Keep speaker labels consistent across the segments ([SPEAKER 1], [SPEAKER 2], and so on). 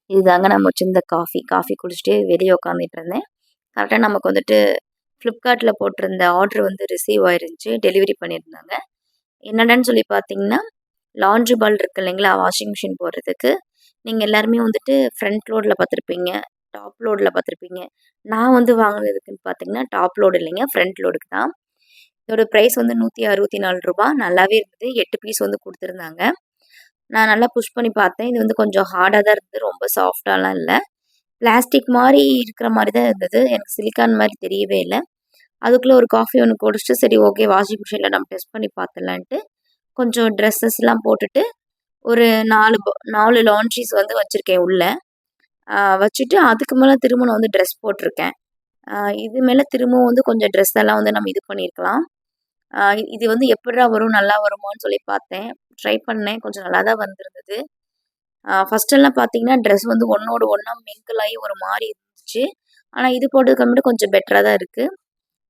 [SPEAKER 1] இதுதாங்க நம்ம வச்சிருந்த காஃபி குடிச்சிட்டு வெளியே உட்காந்துட்டு இருந்தேன். கரெக்டாக நமக்கு வந்துட்டு ஃப்ளிப்கார்ட்டில் போட்டிருந்த ஆர்டர் வந்து ரிசீவ் ஆயிருந்துச்சு. டெலிவரி பண்ணியிருந்தாங்க. என்னென்னு சொல்லி பார்த்தீங்கன்னா, லாண்ட்ரி பால் இருக்கு இல்லைங்களா, வாஷிங் மிஷின் போடுறதுக்கு. நீங்கள் எல்லாருமே வந்துட்டு ஃப்ரண்ட் லோடில் பார்த்துருப்பீங்க, டாப் லோடில் பார்த்துருப்பீங்க. நான் வந்து வாங்கினதுக்குன்னு பார்த்தீங்கன்னா டாப் லோடு இல்லைங்க, ஃப்ரண்ட் லோடுக்கு தான். இதோட ப்ரைஸ் வந்து ரூ. 164. நல்லாவே இருந்தது. 8 பீஸ் வந்து கொடுத்துருந்தாங்க. நான் நல்லா புஷ் பண்ணி பார்த்தேன். இது வந்து கொஞ்சம் ஹார்டாக தான் இருந்தது. ரொம்ப சாஃப்டாலாம் இல்ல. பிளாஸ்டிக் மாரி இருக்கிற மாரி தான் இருந்தது. எனக்கு சிலிக்கான் மாரி தெரியவே இல்ல. அதுக்குள்ள ஒரு காஃபி ஒண்ணு குடிச்சுட்டு, சரி ஓகே வாஷிங் மிஷின்ல நம்ம டெஸ்ட் பண்ணி பார்த்துடலான்ட்டு, கொஞ்சம் ட்ரெஸ்ஸஸ்லாம் போட்டுட்டு, ஒரு 4 லாண்ட்ரீஸ் வந்து வச்சிருக்கேன் உள்ள. வச்சுட்டு அதுக்கு மேல திரும்ப நான் வந்து ட்ரெஸ் போட்டிருக்கேன். அ இது மேல திரும்பவும் வந்து கொஞ்சம் ட்ரெஸ் எல்லாம் வந்து நம்ம இது பண்ணியிருக்கலாம். அ இது வந்து எப்புட்றா வரும், நல்லா வருமான்னு சொல்லி பார்த்தேன். ட்ரை பண்ணேன். கொஞ்சம் நல்லா தான் வந்திருந்தது. ஃபர்ஸ்ட்டெல்லாம் பார்த்தீங்கன்னா, ட்ரெஸ் வந்து ஒண்ணோட ஒண்ணா மிங்கிள் ஆயி ஒரு மாரி இருந்துச்சு. ஆனா இது போட்டதுக்கப்புறமேட்டு கொஞ்சம் பெட்டரா தான் இருக்கு.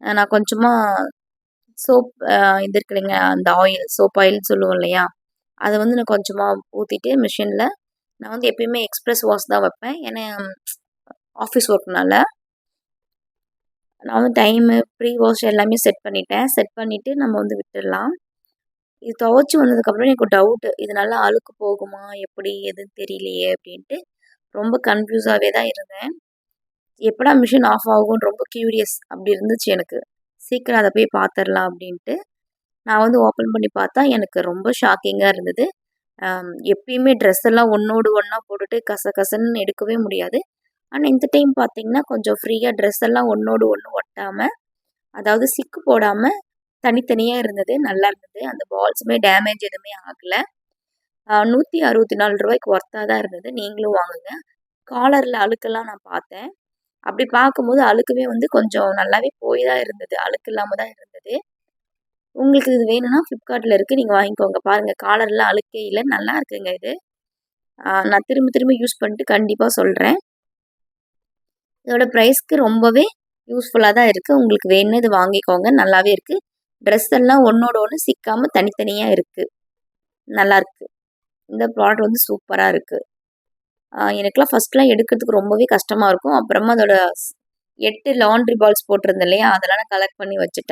[SPEAKER 1] நான் கொஞ்சமா சோப் இது இருக்கு இல்லைங்க, அந்த ஆயில் சோப் ஆயில்னு சொல்லுவோம் இல்லையா? அத வந்து நான் கொஞ்சமா ஊத்திட்டு மிஷின்ல நான் வந்து எப்பயுமே எக்ஸ்பிரஸ் வாஷ் தான் வைப்பேன். ஏன்னா ஆஃபீஸ் ஒர்க்னால. நான் வந்து டைமு, ப்ரீ வாஷ் எல்லாமே செட் பண்ணிட்டேன். செட் பண்ணிட்டு நம்ம வந்து விட்டுடலாம். இது துவைச்சு வந்ததுக்கப்புறம் எனக்கு ஒரு டவுட்டு. இது நல்லா அழுக்கு போகுமா? எப்படி? எதுன்னு தெரியலையே! அப்படின்ட்டு ரொம்ப கன்ஃப்யூஸாவே தான் இருந்தேன். எப்படா மிஷின் ஆஃப் ஆகும்ன்னு ரொம்ப கியூரியஸ் அப்படி இருந்துச்சு எனக்கு. சீக்கிரம் அத போய் பார்த்துரலாம் அப்படின்ட்டு. நான் வந்து ஓப்பன் பண்ணி பார்த்தா, எனக்கு ரொம்ப ஷாக்கிங்கா இருந்தது. எப்பயுமே ட்ரெஸ் எல்லாம் ஒண்ணோடு ஒண்ணா போட்டுட்டு கசகசன்னு எடுக்கவே முடியாது. ஆனா, இந்த டைம் பார்த்தீங்கன்னா, கொஞ்சம் ஃப்ரீயா ட்ரெஸ் எல்லாம் ஒண்ணோடு ஒண்ணு ஒட்டாம, அதாவது சிக்கு போடாம தனித்தனியா இருந்தது. நல்லா இருந்தது. அந்த பால்ஸுமே டேமேஜ் எதுவுமே ஆகல. ரூ. 164க்கு ஒர்த்தா தான் இருந்தது. நீங்களும் வாங்குங்க. காலர்ல அழுக்கெல்லாம் நான் பார்த்தேன். அப்படி பார்க்கும்போது அழுக்குமே வந்து கொஞ்சம் நல்லாவே போய் தான் இருந்தது. அழுக்கு இல்லாம தான் இருந்தது. உங்களுக்கு இது வேணும்னா Flipkartல இருக்கு. நீங்க வாங்கிக்கோங்க. பாருங்க காலர்லாம் அழுக்கே இல்ல. நல்லா இருக்குங்க இது. நான் திரும்ப திரும்ப யூஸ் பண்ணிட்டு கண்டிப்பா சொல்றேன். இதோட ப்ரைஸ்க்கு ரொம்பவே யூஸ்ஃபுல்லா தான் இருக்கு. உங்களுக்கு வேணும்னா இது வாங்கிக்கோங்க. நல்லாவே இருக்கு. ட்ரெஸ் எல்லாம் ஒண்ணோட ஒண்ணு சிக்காம தனித்தனியா இருக்கு. நல்லாருக்கு. இந்த ப்ராடக்ட் வந்து சூப்பரா இருக்கு. எனக்கெல்லாம் ஃபர்ஸ்ட்லாம் எடுக்கிறதுக்கு ரொம்பவே கஷ்டமா இருக்கும். அப்புறமா அதோட 8 லாண்ட்ரி பால்ஸ் போட்டிருந்தேன் இல்லையா? அதெல்லாம் நான் கலெக்ட் பண்ணி வச்சுட்டேன்.